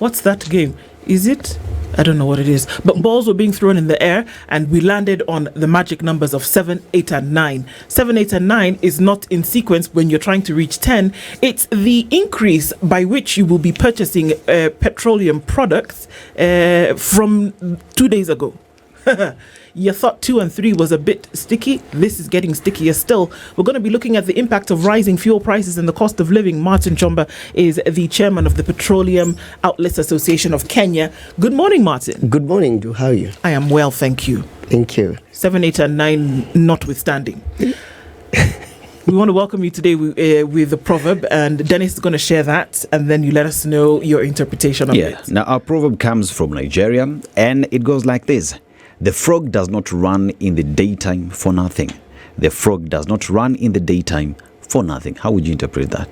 What's that game? Is it? I don't know what it is. But balls were being thrown in the air and we landed on the magic numbers of 7, 8 and 9. 7, 8 and 9 is not in sequence when you're trying to reach 10. It's the increase by which you will be purchasing petroleum products from 2 days ago. You thought 2 and 3 was a bit sticky. This is getting stickier still. We're going to be looking at the impact of rising fuel prices and the cost of living. Martin Chomba is the chairman of the Petroleum Outlets Association of Kenya. Good morning, Martin. Good morning, Drew. How are you? I am well, thank you. Thank you. 7, 8 and 9 notwithstanding. We want to welcome you today with the proverb, and Dennis is going to share that, and then you let us know your interpretation of it. Now, our proverb comes from Nigeria, and it goes like this. The frog does not run in the daytime for nothing. The frog does not run in the daytime for nothing. How would you interpret that?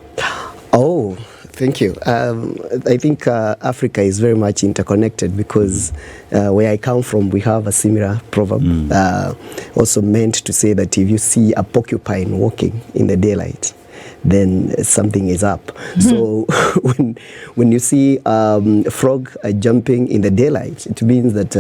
Oh, thank you. I think Africa is very much interconnected because where I come from, we have a similar proverb, also meant to say that if you see a porcupine walking in the daylight, then something is up. So when you see a frog jumping in the daylight, it means that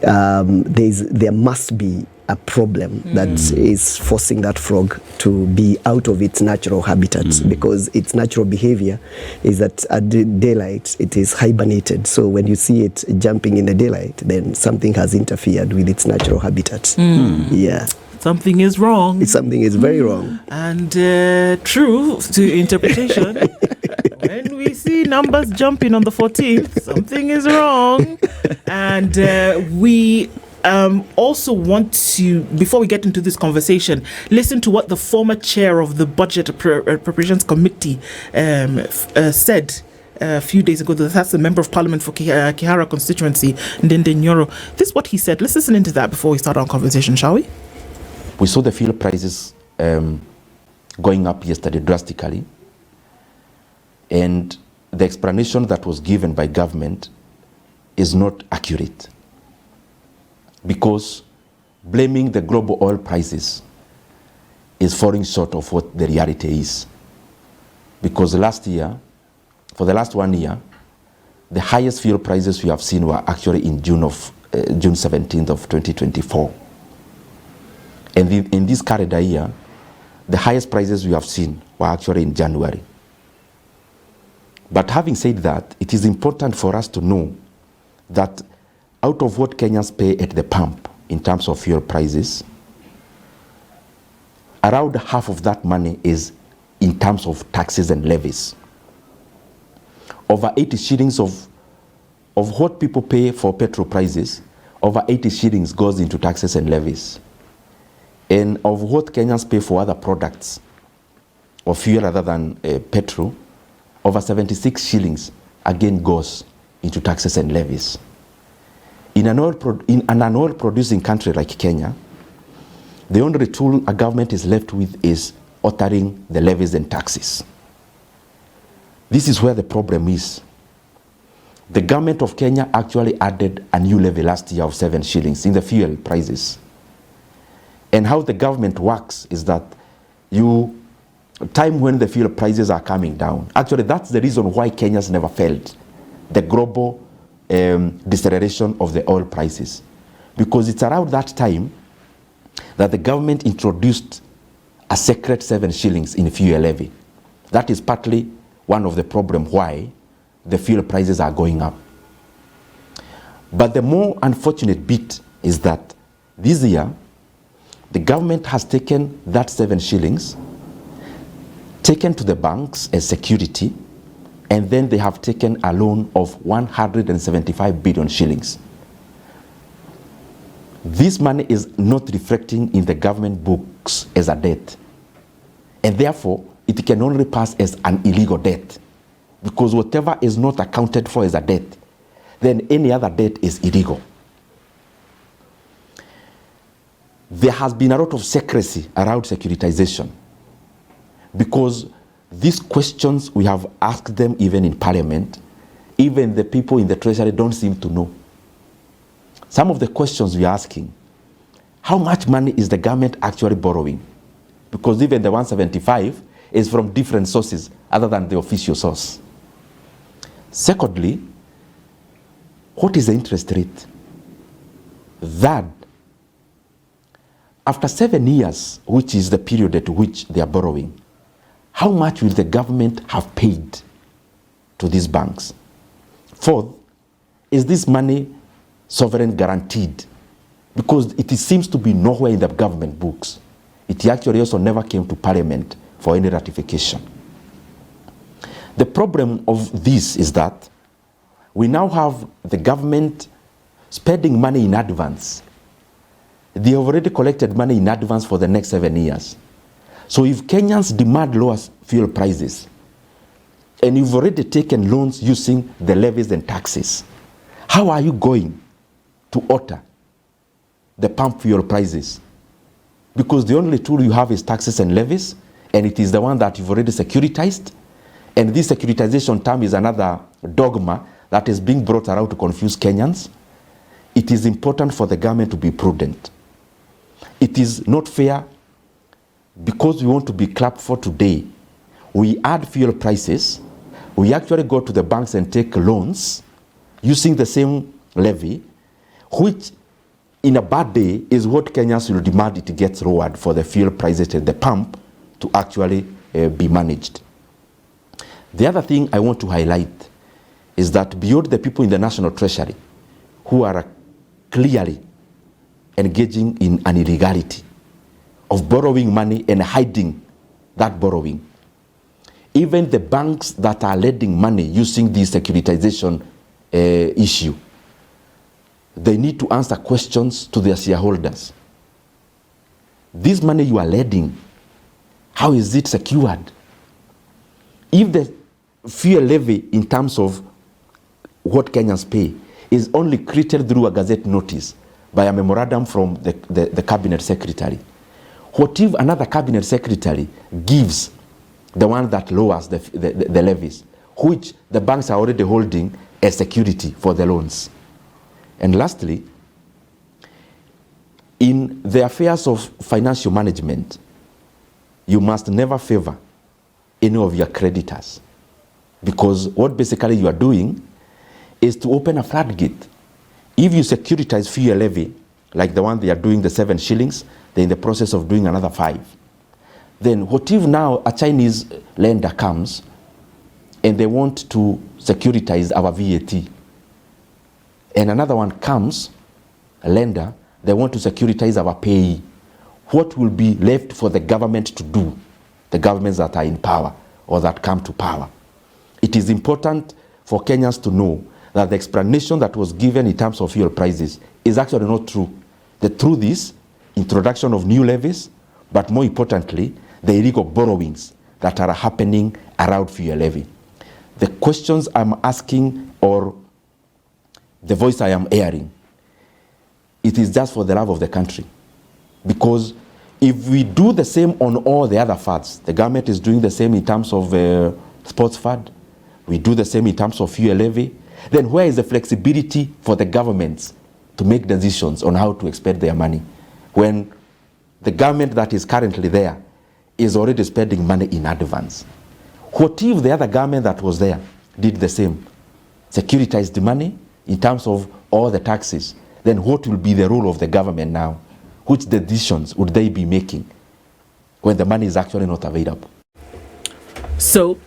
there must be a problem that is forcing that frog to be out of its natural habitat, because its natural behavior is that at the daylight it is hibernated. So when you see it jumping in the daylight, then something has interfered with its natural habitat. Yeah. Something is wrong. Something is very wrong. And true to interpretation, when we see numbers jumping on the 14th, something is wrong. And we also want to, before we get into this conversation, listen to what the former chair of the Budget Appropriations Committee said a few days ago. That's the Member of Parliament for Kihara constituency, Ndende Nyoro. This is what he said. Let's listen into that before we start our conversation, shall we? We saw the fuel prices going up yesterday drastically, and the explanation that was given by government is not accurate, because blaming the global oil prices is falling short of what the reality is. Because last year, for the last 1 year, the highest fuel prices we have seen were actually in June 17th of 2024. And in this calendar year, the highest prices we have seen were actually in January. But having said that, it is important for us to know that out of what Kenyans pay at the pump in terms of fuel prices, around half of that money is in terms of taxes and levies. Over 80 shillings of what people pay for petrol prices, over 80 shillings goes into taxes and levies. And of what Kenyans pay for other products or fuel other than petrol, over 76 shillings again goes into taxes and levies. In an oil producing country like Kenya, the only tool a government is left with is altering the levies and taxes. This is where the problem is. The government of Kenya actually added a new levy last year of 7 shillings in the fuel prices. And how the government works is that time when the fuel prices are coming down, actually that's the reason why Kenyans never felt the global deceleration of the oil prices. Because it's around that time that the government introduced a secret 7 shillings in fuel levy. That is partly one of the problems why the fuel prices are going up. But the more unfortunate bit is that this year, the government has taken that 7 shillings, taken to the banks as security, and then they have taken a loan of 175 billion shillings. This money is not reflecting in the government books as a debt, and therefore it can only pass as an illegal debt, because whatever is not accounted for as a debt, then any other debt is illegal. There has been a lot of secrecy around securitization, because these questions we have asked them even in Parliament, even the people in the Treasury don't seem to know. Some of the questions we are asking, how much money is the government actually borrowing? Because even the 175 is from different sources other than the official source. Secondly, What is the interest rate? Third, after 7 years, which is the period at which they are borrowing, how much will the government have paid to these banks? Fourth, is this money sovereign guaranteed? Because it seems to be nowhere in the government books. It actually also never came to Parliament for any ratification. The problem of this is that we now have the government spending money in advance. They have already collected money in advance for the next 7 years. So if Kenyans demand lower fuel prices, and you've already taken loans using the levies and taxes, how are you going to alter the pump fuel prices? Because the only tool you have is taxes and levies, and it is the one that you've already securitized. And this securitization term is another dogma that is being brought around to confuse Kenyans. It is important for the government to be prudent. It is not fair because we want to be clapped for today. We add fuel prices. We actually go to the banks and take loans using the same levy, which in a bad day is what Kenyans will demand it gets lowered for the fuel prices at the pump to actually be managed. The other thing I want to highlight is that beyond the people in the National Treasury who are clearly engaging in an illegality of borrowing money and hiding that borrowing, even the banks that are lending money using this securitization issue, they need to answer questions to their shareholders. This money you are lending, how is it secured? If the fuel levy in terms of what Kenyans pay is only created through a gazette notice by a memorandum from the cabinet secretary, what if another cabinet secretary gives the one that lowers the levies, which the banks are already holding as security for the loans? And lastly, in the affairs of financial management, you must never favor any of your creditors, because what basically you are doing is to open a floodgate. If you securitize fuel levy, like the one they are doing, the 7 shillings, they're in the process of doing another 5. Then what if now a Chinese lender comes and they want to securitize our VAT? And another one comes, a lender, they want to securitize our payee. What will be left for the government to do, the governments that are in power or that come to power? It is important for Kenyans to know that the explanation that was given in terms of fuel prices is actually not true. The truth is introduction of new levies, but more importantly, the illegal borrowings that are happening around fuel levy. The questions I'm asking, or the voice I am airing, it is just for the love of the country. Because if we do the same on all the other funds, the government is doing the same in terms of sports fund, we do the same in terms of fuel levy, then where is the flexibility for the governments to make decisions on how to expend their money when the government that is currently there is already spending money in advance? What if the other government that was there did the same, securitized the money in terms of all the taxes? Then what will be the role of the government now? Which decisions would they be making when the money is actually not available? So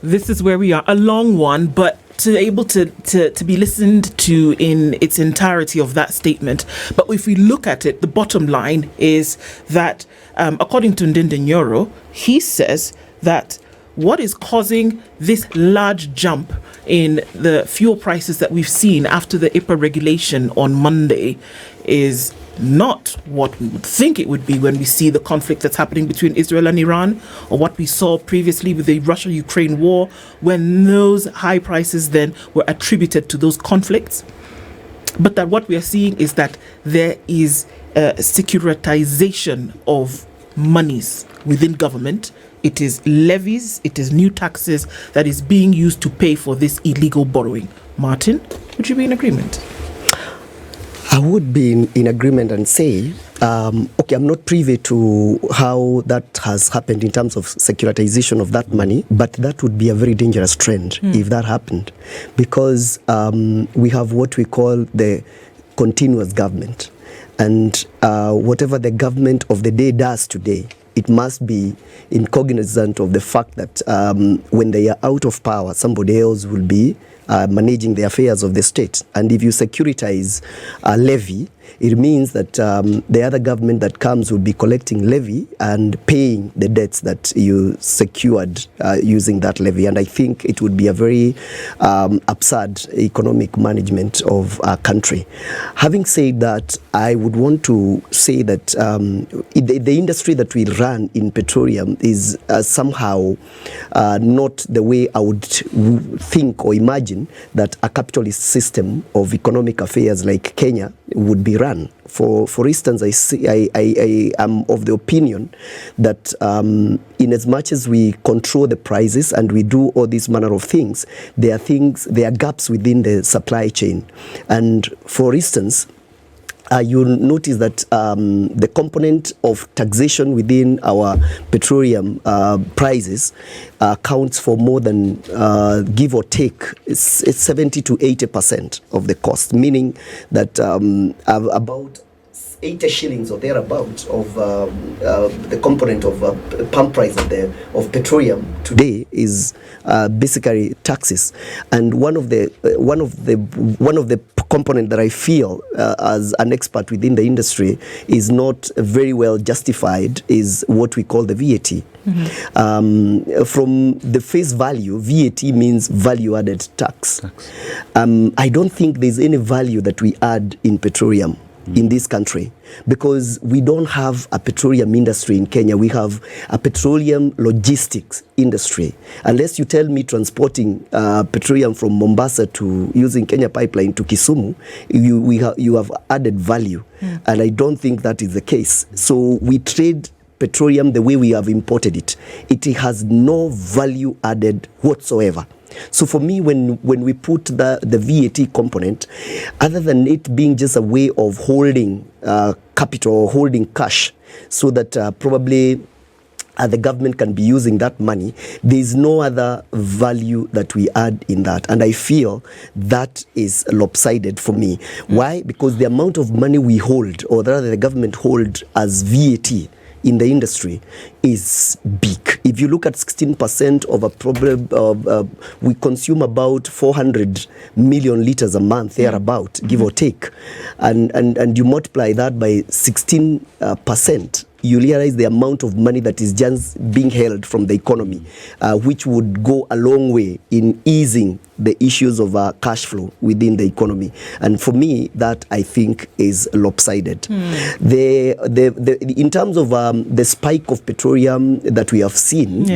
this is where we are, a long one, but to able to be listened to in its entirety of that statement. But if we look at it, the bottom line is that according to Ndindi Nyoro, he says that what is causing this large jump in the fuel prices that we've seen after the IPA regulation on Monday is not what we would think it would be when we see the conflict that's happening between Israel and Iran, or what we saw previously with the Russia-Ukraine war, when those high prices then were attributed to those conflicts. But that what we are seeing is that there is a securitization of monies within government. It is levies, it is new taxes that is being used to pay for this illegal borrowing. Martin, would you be in agreement? I would be in agreement and say Okay, I'm not privy to how that has happened in terms of securitization of that money, but that would be a very dangerous trend if that happened, because we have what we call the continuous government, and whatever the government of the day does today, it must be cognizant of the fact that when they are out of power, somebody else will be managing the affairs of the state. And if you securitize a levy, it means that the other government that comes will be collecting levy and paying the debts that you secured using that levy. And I think it would be a very absurd economic management of our country. Having said that, I would want to say that the industry that we run in petroleum is somehow not the way I would think or imagine that a capitalist system of economic affairs like Kenya would be run. For instance, I am of the opinion that in as much as we control the prices and we do all these manner of things, there are gaps within the supply chain. And for instance, you'll notice that the component of taxation within our petroleum prices counts for more than, give or take, it's 70 to 80% of the cost, meaning that about 80 shillings or thereabouts of the component of pump price of petroleum today is basically taxes. And one of the component that I feel as an expert within the industry is not very well justified is what we call the VAT. From the face value, VAT means value added tax. I don't think there's any value that we add in petroleum in this country, because we don't have a petroleum industry in Kenya. We have a petroleum logistics industry. Unless you tell me transporting petroleum from Mombasa to using Kenya pipeline to Kisumu, you have added value. And I don't think that is the case. So we trade petroleum the way we have imported it. It has no value added whatsoever. So for me, when we put the VAT component, other than it being just a way of holding capital or holding cash so that probably the government can be using that money, there is no other value that we add in that. And I feel that is lopsided for me. Why? Because the amount of money we hold, or rather the government hold as VAT in the industry is big. If you look at 16% of a problem, we consume about 400 million liters a month, thereabout, give or take, and you multiply that by 16%, you realize the amount of money that is just being held from the economy, which would go a long way in easing the issues of cash flow within the economy. And for me, that I think is lopsided. In terms of the spike of petroleum that we have seen,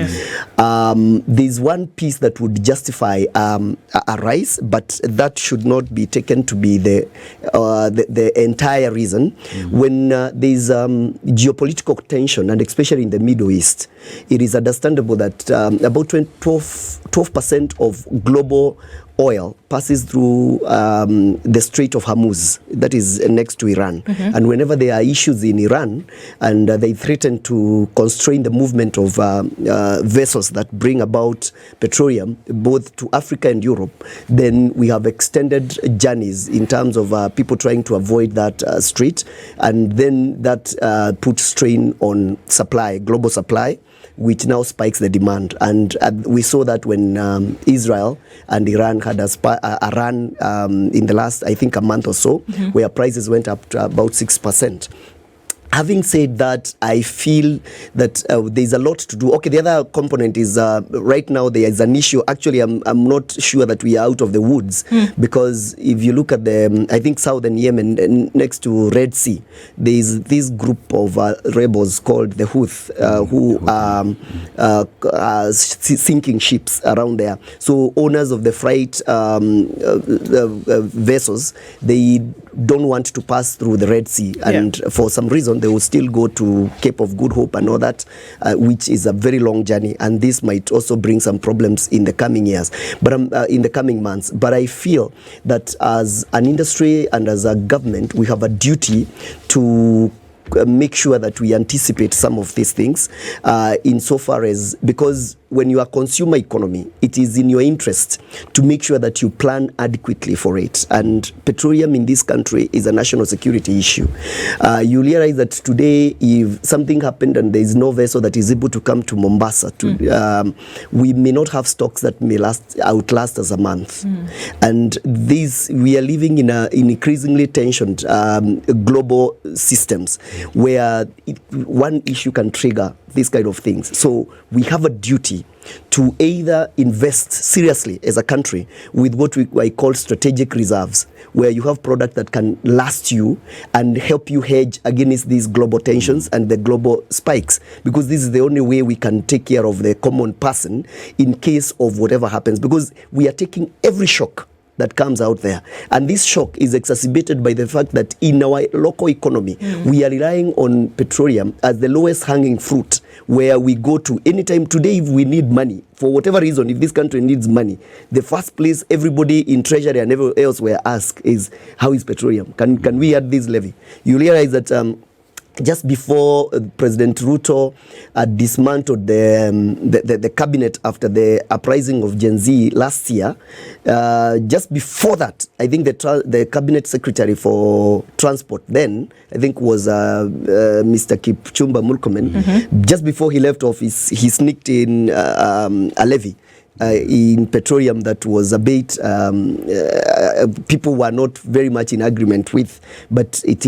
there's one piece that would justify a rise, but that should not be taken to be the entire reason. When there's geopolitical tension, and especially in the Middle East, it is understandable that about 12% of global oil passes through the Strait of Hormuz, that is next to Iran. And whenever there are issues in Iran and they threaten to constrain the movement of vessels that bring about petroleum both to Africa and Europe, then we have extended journeys in terms of people trying to avoid that strait, and then that puts strain on supply, global supply, which now spikes the demand. And we saw that when Israel and Iran had a run in the last, I think, a month or so, where prices went up to about 6%. Having said that, I feel that there's a lot to do. Okay, the other component is right now there is an issue. Actually, I'm not sure that we are out of the woods, because if you look at I think southern Yemen next to Red Sea, there is this group of rebels called the Houth who are sinking ships around there. So owners of the freight vessels, they don't want to pass through the Red Sea, and for some reason they will still go to Cape of Good Hope and all that, which is a very long journey, and this might also bring some problems in the coming years, but in the coming months. But I feel that as an industry and as a government, we have a duty to make sure that we anticipate some of these things insofar as, because when you are a consumer economy, it is in your interest to make sure that you plan adequately for it. And petroleum in this country is a national security issue. You realize that today, if something happened and there is no vessel that is able to come to Mombasa, we may not have stocks that may outlast us a month. And we are living in increasingly tensioned global systems where one issue can trigger these kind of things. So we have a duty to either invest seriously as a country with what I call strategic reserves, where you have product that can last you and help you hedge against these global tensions and the global spikes, because this is the only way we can take care of the common person in case of whatever happens, because we are taking every shock that comes out there. And this shock is exacerbated by the fact that in our local economy, we are relying on petroleum as the lowest hanging fruit, where we go to anytime. Today, if we need money, for whatever reason, if this country needs money, the first place everybody in Treasury and everywhere else will ask is, how is petroleum? Can we add this levy? You realize that just before President Ruto dismantled the cabinet after the uprising of Gen Z last year, just before that, I think the cabinet secretary for transport then, I think was Mr. Chomba Murkomen. Just before he left office, he sneaked in a levy in petroleum that was a bit people were not very much in agreement with, but it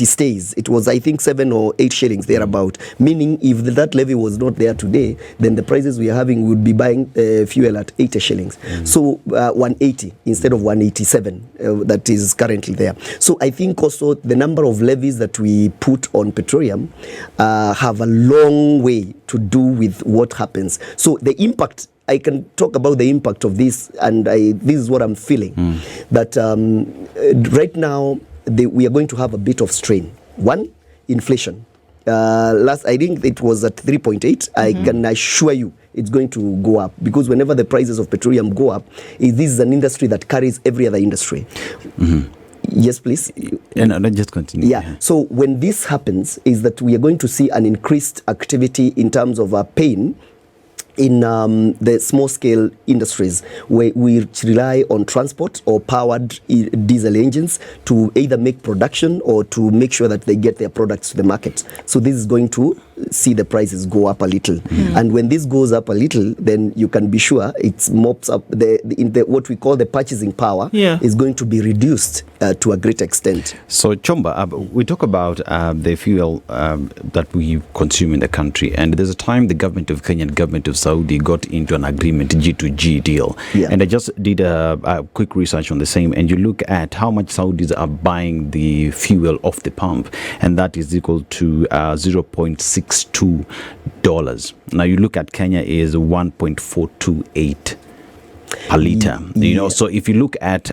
stays. It was, I think, 7 or 8 shillings thereabout, meaning if that levy was not there today, then the prices we are having would be buying fuel at 80 shillings. So 180 instead of 187 that is currently there. So I think also the number of levies that we put on petroleum have a long way to do with what happens. So the impact, I can talk about the impact of this, and this is what I'm feeling, that right now we are going to have a bit of strain. One, inflation. I think it was at 3.8. I can assure you it's going to go up, because whenever the prices of petroleum go up, this is an industry that carries every other industry. Yes, please. No, just continue. Yeah. So when this happens, is that we are going to see an increased activity in terms of pain in the small-scale industries, where we rely on transport or powered diesel engines to either make production or to make sure that they get their products to the market. So this is going to see the prices go up a little. And when this goes up a little, then you can be sure it mops up what we call the purchasing power is going to be reduced to a great extent. So Chomba, we talk about the fuel that we consume in the country, and there's a time the government of Kenya and government of Saudi got into an agreement, G2G deal. And I just did a quick research on the same, and you look at how much Saudis are buying the fuel off the pump, and that is equal to $0.62. Now you look at Kenya is 1.428 per liter. You know, so if you look at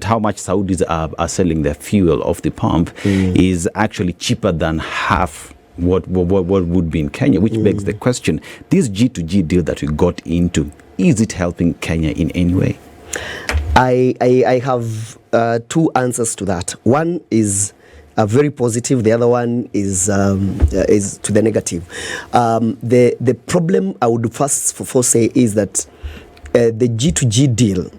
how much Saudis are selling their fuel off the pump, is actually cheaper than half what would be in Kenya, which begs the question, this G2G deal that we got into, is it helping Kenya in any way? I have 2 answers to that. One is very positive. The other one is to the negative. The problem I would first say is that the G2G deal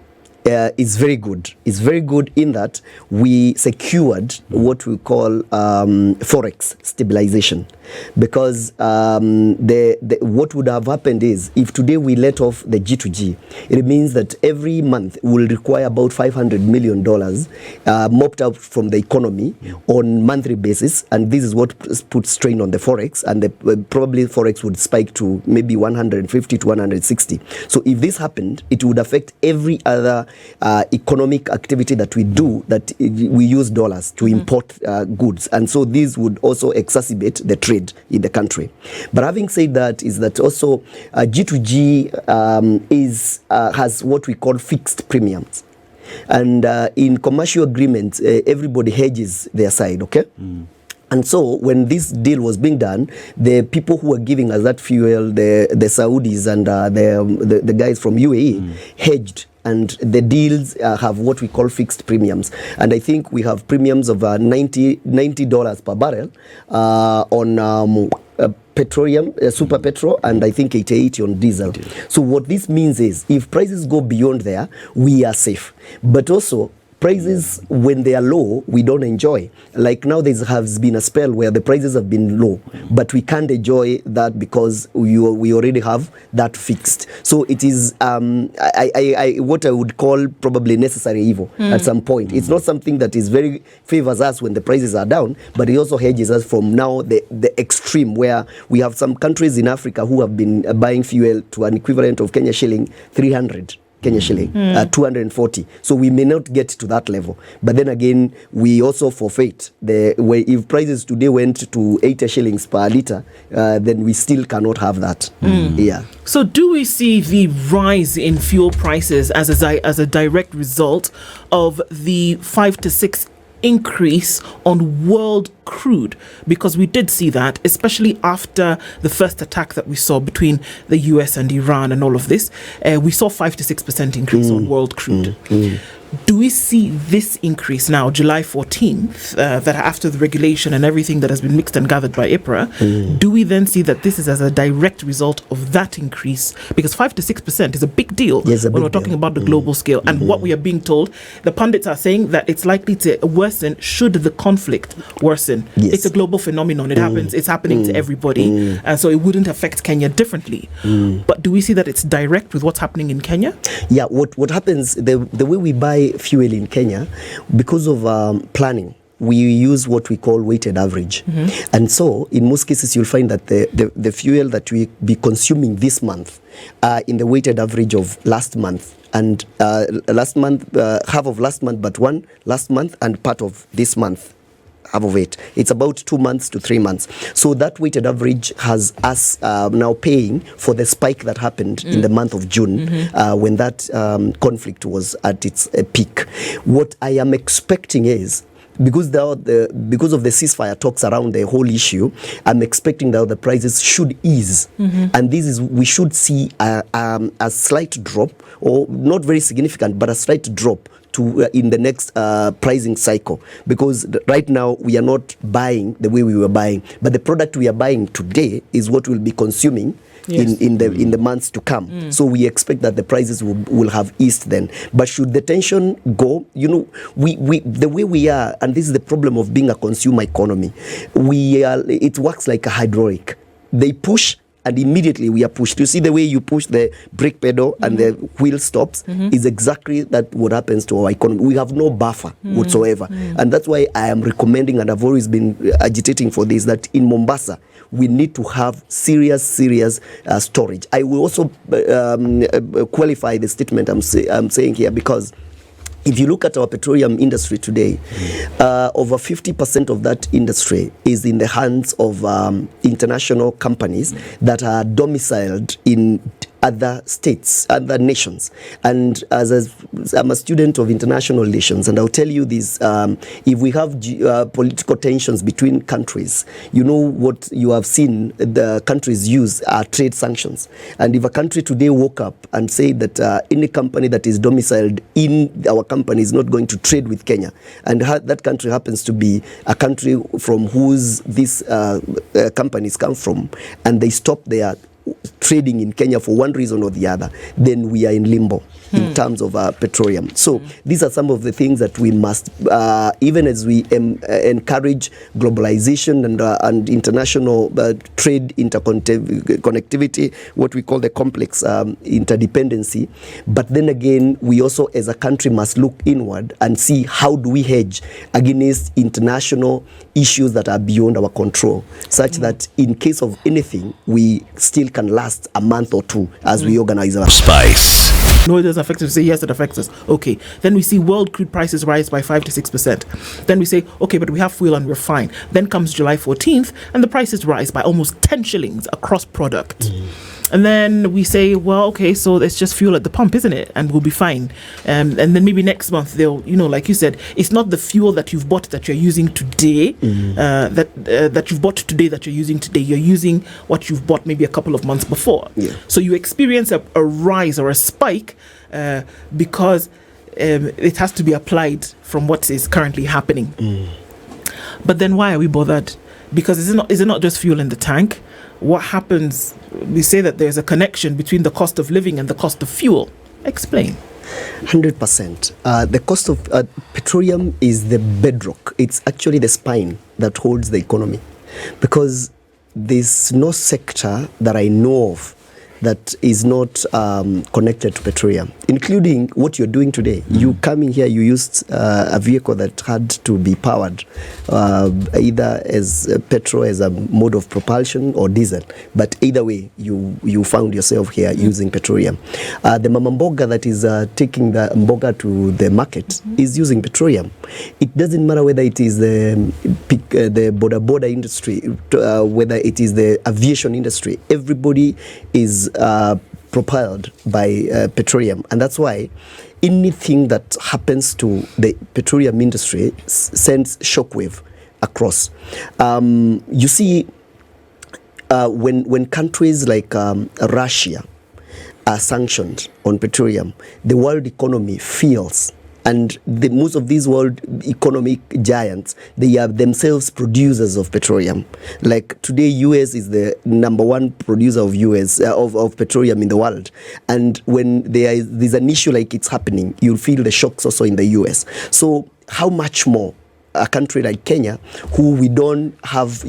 is very good. It's very good in that we secured what we call forex stabilization, because what would have happened is, if today we let off the G2G, it means that every month will require about $500 million mopped up from the economy on monthly basis, and this is what puts strain on the forex, and probably forex would spike to maybe 150 to 160. So if this happened, it would affect every other economic activity that we do, that we use dollars to import goods, and so this would also exacerbate the trade in the country. But having said that, is that also G2G has what we call fixed premiums, and in commercial agreements everybody hedges their side, okay? And so when this deal was being done, the people who were giving us that fuel, the Saudis and the guys from UAE, hedged. And the deals have what we call fixed premiums. And I think we have premiums of $90 per barrel on petroleum, super petrol, and I think 80 on diesel. So what this means is if prices go beyond there, we are safe. But also, prices when they are low, we don't enjoy. Like now, there has been a spell where the prices have been low, but we can't enjoy that because we already have that fixed. So it is what I would call probably necessary evil at some point. It's not something that is very favors us when the prices are down, but it also hedges us from now the extreme where we have some countries in Africa who have been buying fuel to an equivalent of Kenya shilling 300. Kenya shilling, 240. So we may not get to that level. But then again, we also forfeit. If prices today went to 80 shillings per litre, then we still cannot have that. Yeah. So do we see the rise in fuel prices as a direct result of the 5 to 6 increase on world crude? Because we did see that, especially after the first attack that we saw between the US and Iran and all of this, we saw 5 to 6% increase on world crude. Do we see this increase now, July 14th, that after the regulation and everything that has been mixed and gathered by IPRA, do we then see that this is as a direct result of that increase? Because 5 to 6% is a big deal when we're talking about the global scale. And what we are being told, the pundits are saying that it's likely to worsen should the conflict worsen. It's a global phenomenon. It happens. It's happening to everybody. And so it wouldn't affect Kenya differently. But do we see that it's direct with what's happening in Kenya? Yeah, what happens, the way we buy fuel in Kenya, because of planning, we use what we call weighted average. And so in most cases you'll find that the fuel that we be consuming this month in the weighted average of last month and last month, half of last month, but one last month and part of this month, half of it. It's about 2 months to 3 months. So that weighted average has us now paying for the spike that happened in the month of June when that conflict was at its peak. What I am expecting is, because of the ceasefire talks around the whole issue, I'm expecting that the prices should ease. And we should see a slight drop, or not very significant, but a slight drop in the next pricing cycle, because right now we are not buying the way we were buying, but the product we are buying today is what we'll be consuming in the months to come. So we expect that the prices will have eased then. But should the tension go, we the way we are, and this is the problem of being a consumer economy, it works like a hydraulic. They push and immediately we are pushed. You see the way you push the brake pedal and the wheel stops is exactly that what happens to our economy. We have no buffer whatsoever. And that's why I am recommending, and I've always been agitating for this, that in Mombasa, we need to have serious storage. I will also qualify the statement I'm saying here, because if you look at our petroleum industry today, over 50% of that industry is in the hands of international companies that are domiciled in other states, other nations. And as I'm a student of international relations, and I'll tell you this, if we have political tensions between countries, what you have seen the countries use are trade sanctions. And if a country today woke up and said that any company that is domiciled in our company is not going to trade with Kenya, and that country happens to be a country from whose these companies come from, and they stop their trading in Kenya for one reason or the other, then we are in limbo in terms of petroleum. So these are some of the things that we must, even as we encourage globalization and international trade interconnectivity, what we call the complex interdependency. But then again, we also as a country must look inward and see how do we hedge against international issues that are beyond our control, such that in case of anything, we still can last a month or two as we organize our Spice. No, it doesn't affect us. We say, yes, it affects us. Okay. Then we see world crude prices rise by 5 to 6%. Then we say, okay, but we have fuel and we're fine. Then comes July 14th and the prices rise by almost 10 shillings across product. And then we say, well, okay, so it's just fuel at the pump, isn't it? And we'll be fine. And then maybe next month they'll, like you said, it's not the fuel that you've bought that you're using today, that you've bought today that you're using today. You're using what you've bought maybe a couple of months before. Yeah. So you experience a rise or a spike because it has to be applied from what is currently happening. But then why are we bothered? Because is it not just fuel in the tank? What happens? We say that there's a connection between the cost of living and the cost of fuel. Explain. 100%. The cost of petroleum is the bedrock. It's actually the spine that holds the economy, because there's no sector that I know of that is not connected to petroleum, including what you're doing today. You come in here, you used a vehicle that had to be powered either as petrol, as a mode of propulsion, or diesel. But either way, you found yourself here using petroleum. The mama mboga that is taking the mboga to the market is using petroleum. It doesn't matter whether it is the boda industry, whether it is the aviation industry. Everybody is propelled by petroleum, and that's why anything that happens to the petroleum industry sends shockwave across. You see, when countries like Russia are sanctioned on petroleum, the world economy feels. And most of these world economic giants, they are themselves producers of petroleum. Like today, US is the number one producer of of petroleum in the world. And when there's an issue like it's happening, you'll feel the shocks also in the US. So how much more a country like Kenya, who we don't have,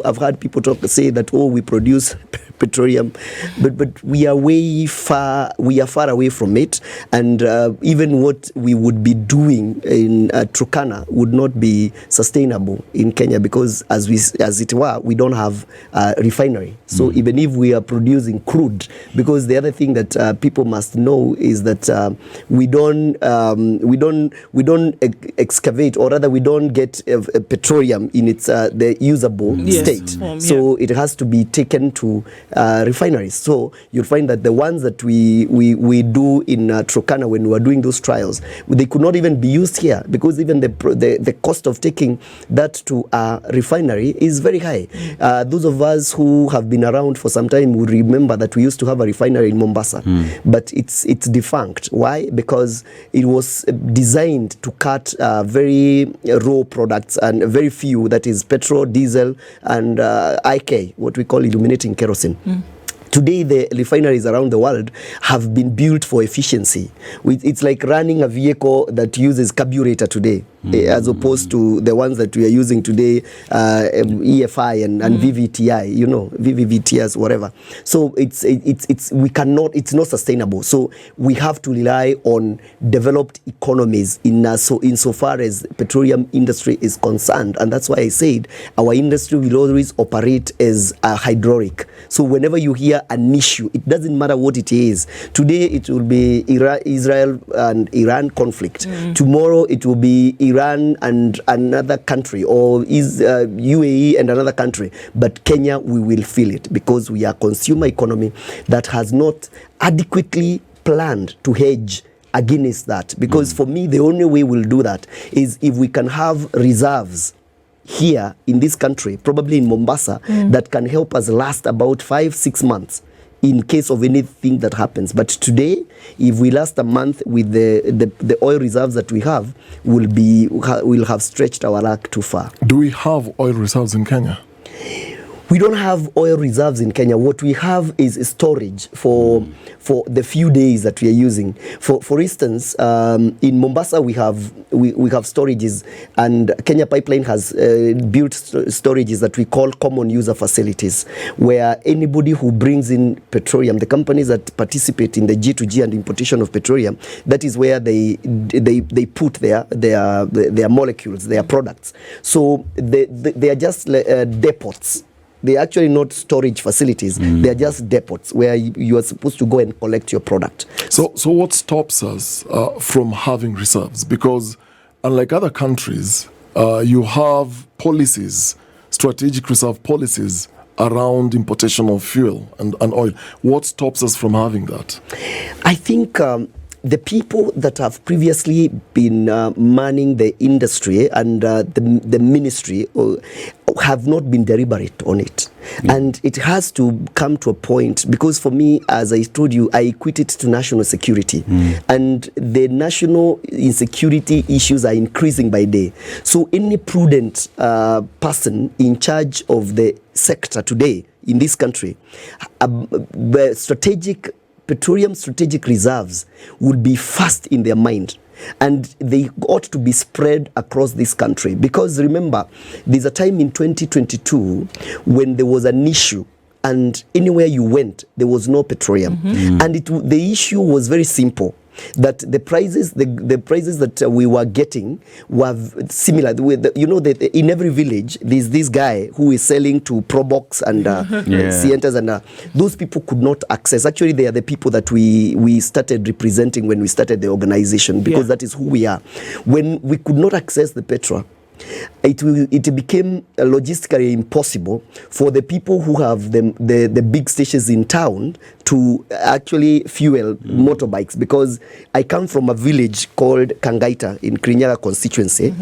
I've heard people say that, we produce petroleum, but we are far away from it, and even what we would be doing in Turkana would not be sustainable in Kenya, because as it were, we don't have a refinery. So even if we are producing crude, because the other thing that people must know is that we don't excavate, or rather we don't get petroleum in its the usable state. So it has to be taken to refineries. So you'll find that the ones that we do in Turkana, when we were doing those trials, they could not even be used here, because even the cost of taking that to a refinery is very high. Those of us who have been around for some time will remember that we used to have a refinery in Mombasa, but it's defunct. Why? Because it was designed to cut very raw products, and very few, that is petrol, diesel, and IK, what we call illuminating kerosene. Today, the refineries around the world have been built for efficiency. It's like running a vehicle that uses carburetor today, as opposed to the ones that we are using today, EFI and VVTI, VVTIs, whatever. So it's not sustainable. So we have to rely on developed economies insofar as petroleum industry is concerned, and that's why I said our industry will always operate as a hydraulic. So whenever you hear an issue, it doesn't matter what it is. Today it will be Israel and Iran conflict. Tomorrow it will be Iran and another country, or UAE and another country. But Kenya, we will feel it, because we are a consumer economy that has not adequately planned to hedge against that. Because for me, the only way we'll do that is if we can have reserves here in this country, probably in Mombasa, that can help us last about 5-6 months in case of anything that happens. But today, if we last a month with the oil reserves that we have, we'll have stretched our luck too far. Do we have oil reserves in Kenya? We don't have oil reserves in Kenya. What we have is storage for the few days that we are using. For instance, in Mombasa we have storages, and Kenya Pipeline has built storages that we call common user facilities, where anybody who brings in petroleum, the companies that participate in the G2G and importation of petroleum, that is where they put their molecules, their products. So they are just depots. They are actually not storage facilities. They are just depots where you are supposed to go and collect your product. So what stops us from having reserves? Because unlike other countries, you have policies, strategic reserve policies around importation of fuel and oil? What stops us from having that? I think the people that have previously been manning the industry and the ministry have not been deliberate on it. And it has to come to a point, because for me, as I told you, I equate it to national security. And the national insecurity issues are increasing by day. So any prudent person in charge of the sector today in this country, the petroleum strategic reserves would be first in their mind, and they ought to be spread across this country. Because remember, there's a time in 2022 when there was an issue, and anywhere you went there was no petroleum. And the issue was very simple, that the prices that we were getting were similar. In every village there's this guy who is selling to Probox and Sientas, and those people could not access. Actually, they are the people that we started representing when we started the organization, because that is who we are. When we could not access the petrol, it became logistically impossible for the people who have the big stations in town to actually fuel motorbikes. Because I come from a village called Kangaita in Kirinyaga constituency,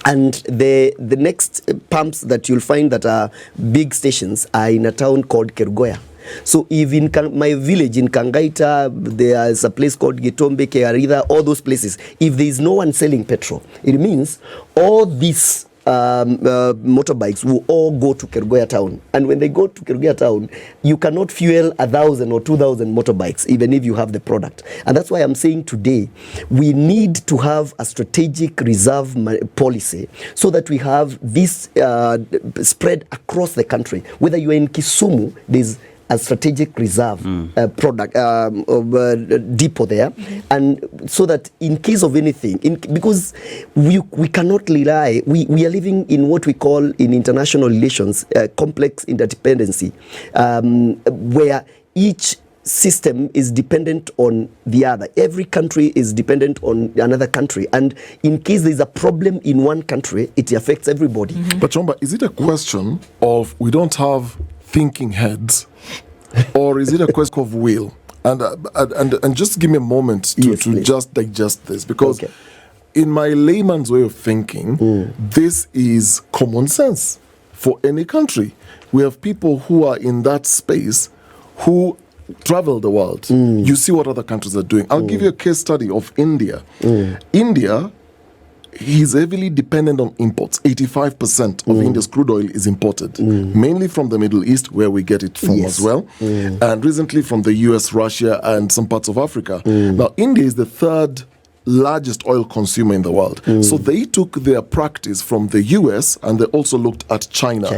and the next pumps that you'll find that are big stations are in a town called Kerugoya. So if in my village in Kangaita, there is a place called Gitombe, Kearida, all those places, if there is no one selling petrol, it means all these motorbikes will all go to Kerugoya town. And when they go to Kerugoya town, you cannot fuel 1,000 or 2,000 motorbikes, even if you have the product. And that's why I'm saying today, we need to have a strategic reserve policy, so that we have this spread across the country. Whether you're in Kisumu, there's a strategic reserve product depot there, and so that in case of anything, because we cannot rely, we are living in what we call in international relations complex interdependency, where each system is dependent on the other. Every country is dependent on another country, and in case there's a problem in one country, it affects everybody. But Chomba, is it a question of we don't have thinking heads, or is it a question of will? And just give me a moment to just digest this, because in my layman's way of thinking, this is common sense for any country. We have people who are in that space who travel the world. You see what other countries are doing. I'll give you a case study of India. India is heavily dependent on imports. 85% of India's crude oil is imported, mainly from the Middle East, where we get it from as well, and recently from the US, Russia, and some parts of Africa. Now, India is the third largest oil consumer in the world. So they took their practice from the US, and they also looked at China.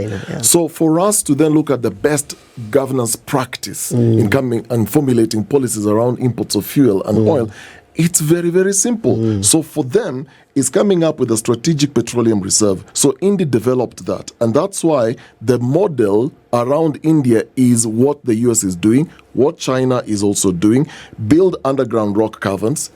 So for us to then look at the best governance practice in coming and formulating policies around imports of fuel and oil, it's very, very simple. So for them, it's coming up with a strategic petroleum reserve. So India developed that. And that's why the model around India is what the US is doing, what China is also doing. Build underground rock caverns,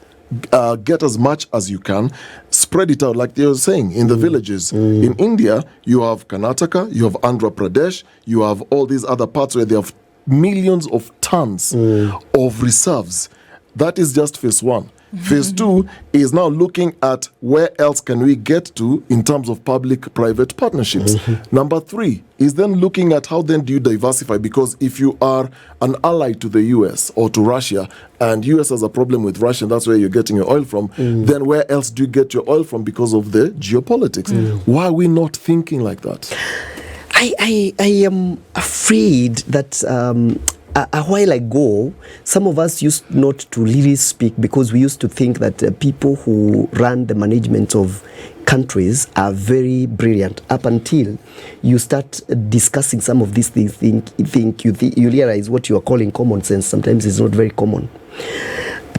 get as much as you can, spread it out like they were saying in the villages. In India, you have Karnataka, you have Andhra Pradesh, you have all these other parts where they have millions of tons of reserves. That is just phase one. Phase two is now looking at where else can we get to in terms of public-private partnerships. Number three is then looking at how then do you diversify, because if you are an ally to the US or to Russia, and US has a problem with Russia, that's where you're getting your oil from, then where else do you get your oil from because of the geopolitics? Why are we not thinking like that? I am afraid that a while ago, some of us used not to really speak, because we used to think that people who run the management of countries are very brilliant, up until you start discussing some of these things. You realize what you are calling common sense sometimes is not very common.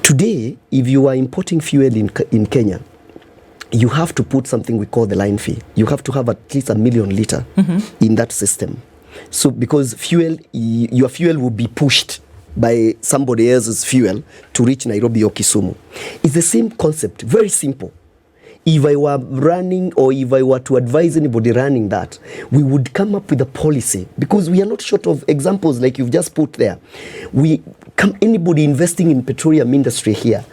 Today, if you are importing fuel in Kenya, you have to put something we call the line fee. You have to have at least 1 million litre in that system. So because your fuel will be pushed by somebody else's fuel to reach Nairobi or Kisumu. It's the same concept, very simple. if I were running, or if I were to advise anybody running that, we would come up with a policy, because we are not short of examples like you've just put there. Anybody investing in petroleum industry here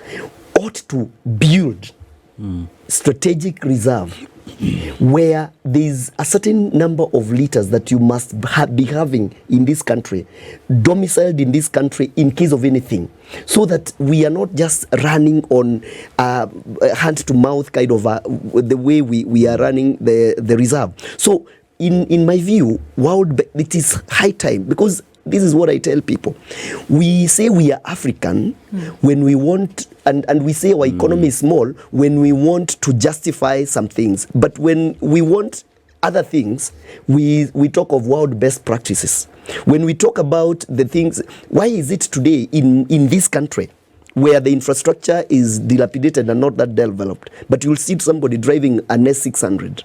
ought to build strategic reserve where there's a certain number of liters that you must be having in this country, domiciled in this country in case of anything, so that we are not just running on hand-to-mouth kind of the way we are running the reserve. So in my view, it is high time, because this is what I tell people. We say we are African when we want, and we say our economy is small when we want to justify some things. But when we want other things, we talk of world best practices. When we talk about the things, why is it today in this country where the infrastructure is dilapidated and not that developed, but you'll see somebody driving an S600?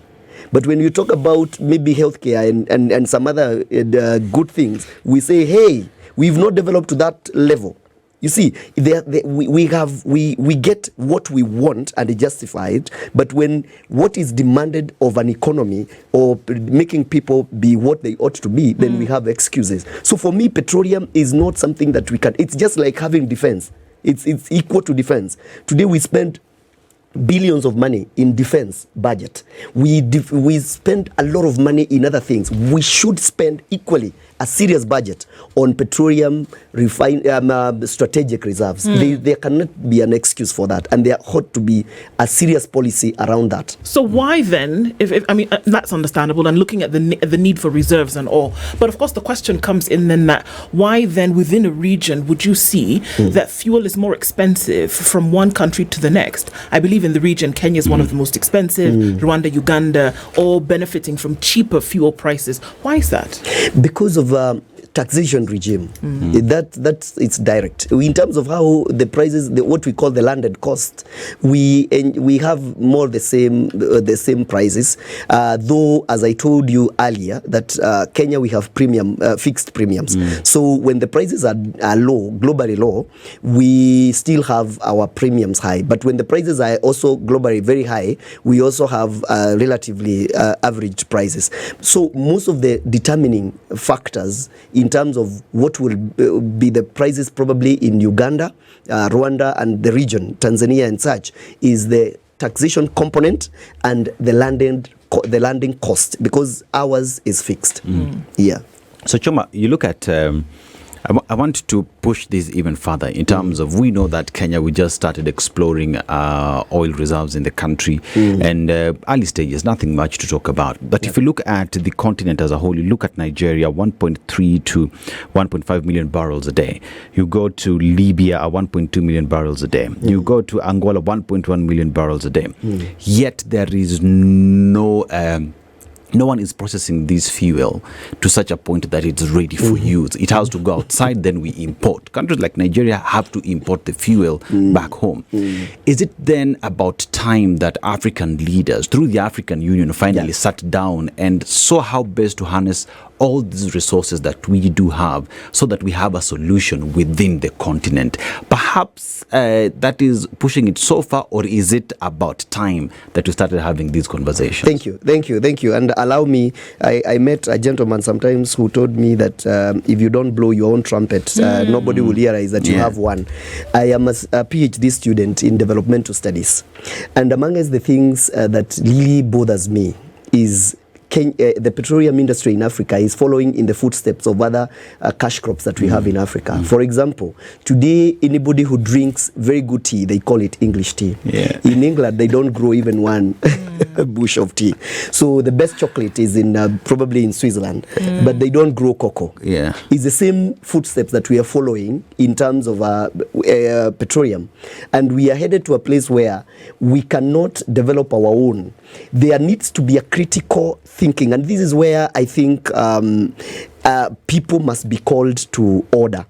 But when you talk about maybe healthcare and some other good things, we say, hey, we've not developed to that level. You see, we get what we want and it's justified, but when what is demanded of an economy or making people be what they ought to be, then we have excuses. So for me, petroleum is not something that we can, it's just like having defense. It's equal to defense. Today we spend billions of money in defense budget. We spend a lot of money in other things. We should spend equally a serious budget on petroleum strategic reserves. There cannot be an excuse for that, and there ought to be a serious policy around that. So why then, if I mean, that's understandable, and looking at the need for reserves and all, but of course the question comes in then that why then within a region would you see that fuel is more expensive from one country to the next? I believe in the region, Kenya is one of the most expensive, Rwanda, Uganda, all benefiting from cheaper fuel prices. Why is that? Because of taxation regime. That's it's direct. In terms of how the prices, what we call the landed cost, we have more the same prices. Though, as I told you earlier, that Kenya we have fixed premiums. So when the prices are low, globally low, we still have our premiums high. But when the prices are also globally very high, we also have relatively average prices. So most of the determining factors in terms of what will be the prices probably in Uganda, Rwanda and the region, Tanzania and such, is the taxation component and the landing cost, because ours is fixed. Yeah. So Chomba, you look at I want to push this even further in terms of, we know that Kenya, we just started exploring oil reserves in the country and early stages, nothing much to talk about. But if you look at the continent as a whole, you look at Nigeria, 1.3 to 1.5 million barrels a day. You go to Libya, 1.2 million barrels a day. You go to Angola, 1.1 million barrels a day. Yet there is no one is processing this fuel to such a point that it's ready for use. It has to go outside, then we import. Countries like Nigeria have to import the fuel back home. Is it then about time that African leaders, through the African Union, finally sat down and saw how best to harness all these resources that we do have, so that we have a solution within the continent? Perhaps that is pushing it so far, or is it about time that we started having these conversations? Thank you. And allow me, I met a gentleman sometimes who told me that if you don't blow your own trumpet, nobody will realize that you have one. I am a PhD student in developmental studies, and among the things that really bothers me is the petroleum industry in Africa is following in the footsteps of other cash crops that we have in Africa. For example, today anybody who drinks very good tea, they call it English tea. In England, they don't grow even one bush of tea. So the best chocolate is probably in Switzerland, but they don't grow cocoa. It's the same footsteps that we are following in terms of petroleum, and we are headed to a place where we cannot develop our own. There needs to be a critical thinking, and this is where I think people must be called to order.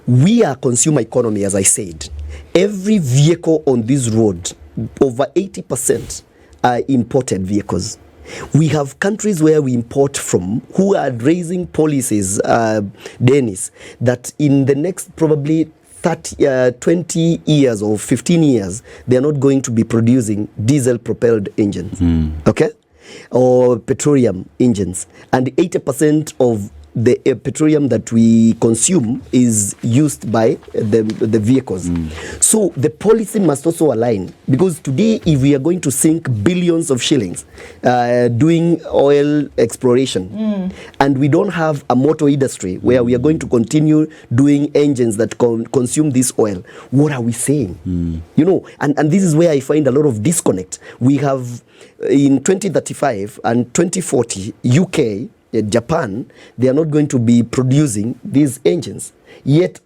We are a consumer economy, as I said. Every vehicle on this road, over 80% are imported vehicles. We have countries where we import from who are raising policies, Dennis, that in the next probably 20 years or 15 years, they are not going to be producing diesel-propelled engines, okay, or petroleum engines, and 80% of the petroleum that we consume is used by the vehicles. So the policy must also align, because today if we are going to sink billions of shillings doing oil exploration, and we don't have a motor industry where we are going to continue doing engines that consume this oil, what are we saying? You know, and this is where I find a lot of disconnect. We have in 2035 and 2040 UK, Japan, they are not going to be producing these engines. Yet,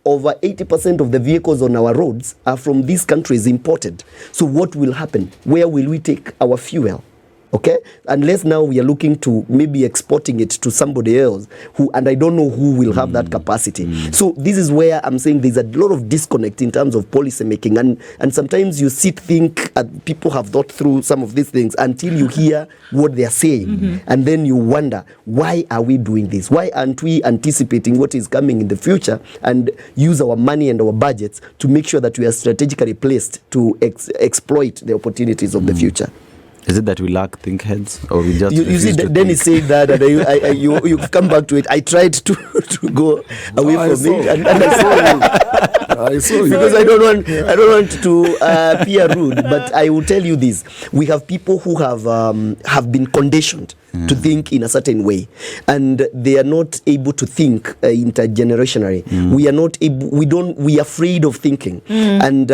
over 80% of the vehicles on our roads are from these countries imported. So what will happen? Where will we take our fuel? Okay, unless now we are looking to maybe exporting it to somebody else who, and I don't know who will have that capacity. So this is where I'm saying there's a lot of disconnect in terms of policy making, and sometimes you think people have thought through some of these things until you hear what they are saying, and then you wonder, why are we doing this? Why aren't we anticipating what is coming in the future and use our money and our budgets to make sure that we are strategically placed to exploit the opportunities of the future? Is it that we lack think heads, or we just you see, Dennis said that, and you've come back to it. I tried to go away from it, and I saw you. I saw you. Because I don't want to appear rude, but I will tell you this: we have people who have been conditioned to think in a certain way, and they are not able to think intergenerationally. We are not able. We are afraid of thinking and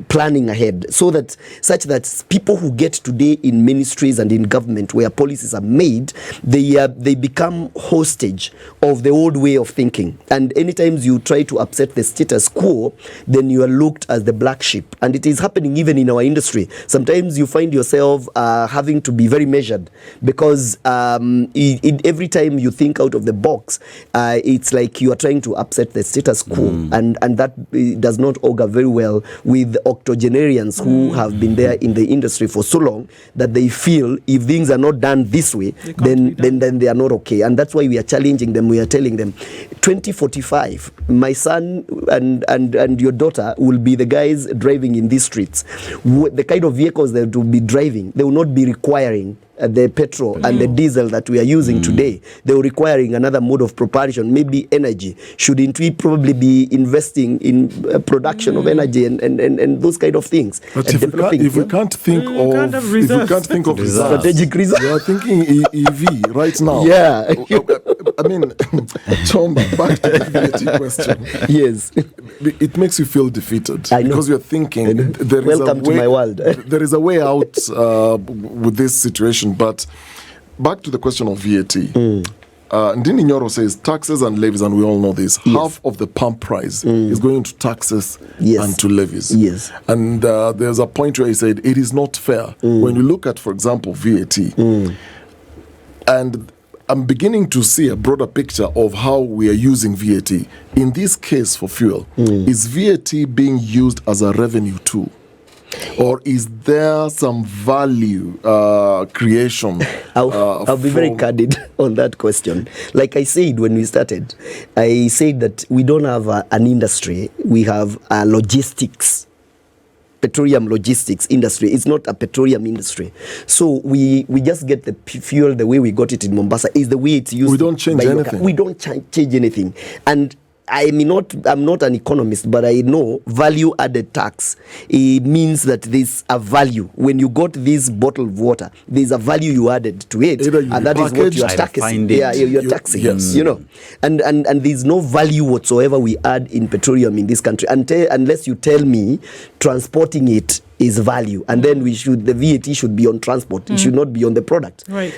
planning ahead, such that people who get today in ministries and in government where policies are made, they become hostage of the old way of thinking. And anytime you try to upset the status quo, then you are looked as the black sheep. And it is happening even in our industry. Sometimes you find yourself having to be very measured, because every time you think out of the box, it's like you are trying to upset the status quo, and that does not augur very well with octogenarians who have been there in the industry for so long that they feel if things are not done this way, then they are not okay. And that's why we are challenging them. We are telling them, 2045, my son and your daughter will be the guys driving in these streets. The kind of vehicles they will be driving, they will not be requiring the petrol and the diesel that we are using today. They are requiring another mode of propulsion, maybe energy. Shouldn't we probably be investing in production of energy and those kind of things? But if we can't think of strategic reserve, we are thinking EV right now. Yeah. I mean, Chomba, back to the VAT question. Yes. It makes you feel defeated, I know. because you're thinking there is welcome to my world. There is a way out with this situation. But back to the question of VAT. Ndini Nyoro says taxes and levies, and we all know this. Yes. Half of the pump price is going to taxes and to levies. Yes. And there's a point where he said it is not fair. When you look at, for example, VAT, and I'm beginning to see a broader picture of how we are using VAT. In this case for fuel, is VAT being used as a revenue tool? Or is there some value creation? I'll be very candid on that question. Like I said when we started, I said that we don't have an industry. We have a logistics, petroleum logistics industry. It's not a petroleum industry. So we just get the fuel the way we got it in Mombasa is the way it's used. We don't change anything. We don't change anything. And I'm not an economist, but I know value added tax. It means that there's a value. When you got this bottle of water, there's a value you added to it, and that is what you are taxing. Yeah, you're taxing. Yes. You know, and there's no value whatsoever we add in petroleum in this country unless you tell me transporting it is value, and then the VAT should be on transport. It should not be on the product. Right.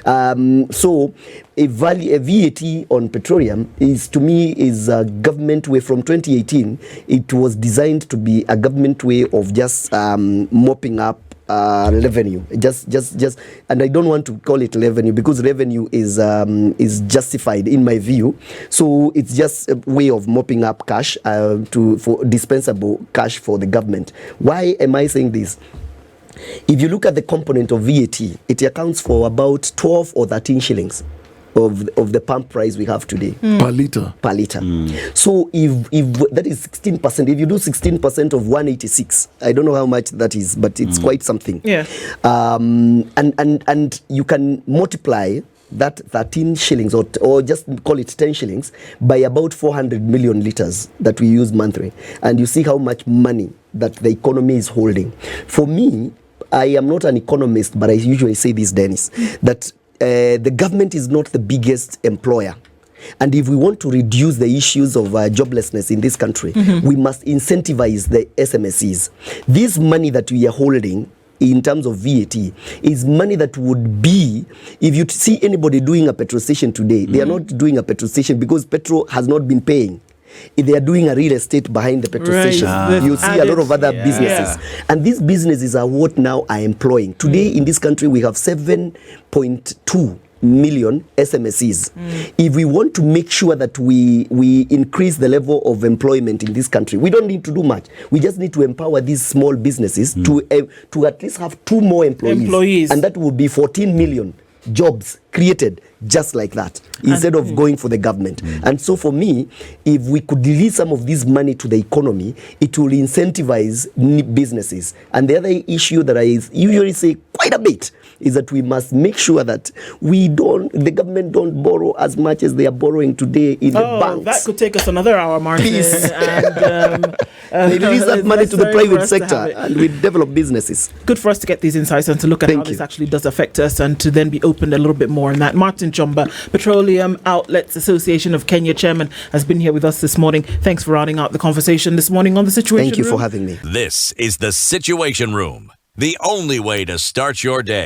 So a VAT on petroleum to me is a government way. From 2018, it was designed to be a government way of just mopping up revenue, just, and I don't want to call it revenue, because revenue is justified in my view. So it's just a way of mopping up cash for dispensable cash for the government. Why am I saying this? If you look at the component of VAT, it accounts for about 12 or 13 shillings of the pump price we have today. Per liter. Per liter. So if that is 16%, if you do 16% of 186, I don't know how much that is, but it's quite something. Yeah. And you can multiply that 13 shillings or just call it 10 shillings by about 400 million liters that we use monthly, and you see how much money that the economy is holding. For me, I am not an economist, but I usually say this, Dennis, that the government is not the biggest employer. And if we want to reduce the issues of joblessness in this country, we must incentivize the SMSEs. This money that we are holding in terms of VAT is money that would be, if you see anybody doing a petrol station today, they are not doing a petrol station because petrol has not been paying. If they are doing a real estate behind the petrol station, you see a lot of other businesses. And these businesses are what now are employing. Today in this country, we have 7.2 million SMSEs. If we want to make sure that we increase the level of employment in this country, we don't need to do much. We just need to empower these small businesses to at least have 2 more employees. And that will be 14 million jobs created just like that, instead of going for the government. And so for me, if we could release some of this money to the economy, it will incentivize businesses. And the other issue that I usually say quite a bit is that we must make sure that the government don't borrow as much as they are borrowing today in the banks. That could take us another hour, Martin. Please. And, they release that money to the private sector and we develop businesses. Good for us to get these insights and to look at how this actually does affect us, and to then be opened a little bit more on that. Martin Chomba, Petroleum Outlets Association of Kenya chairman, has been here with us this morning. Thanks for rounding out the conversation this morning on The Situation Room. Thank you for having me. This is The Situation Room, the only way to start your day.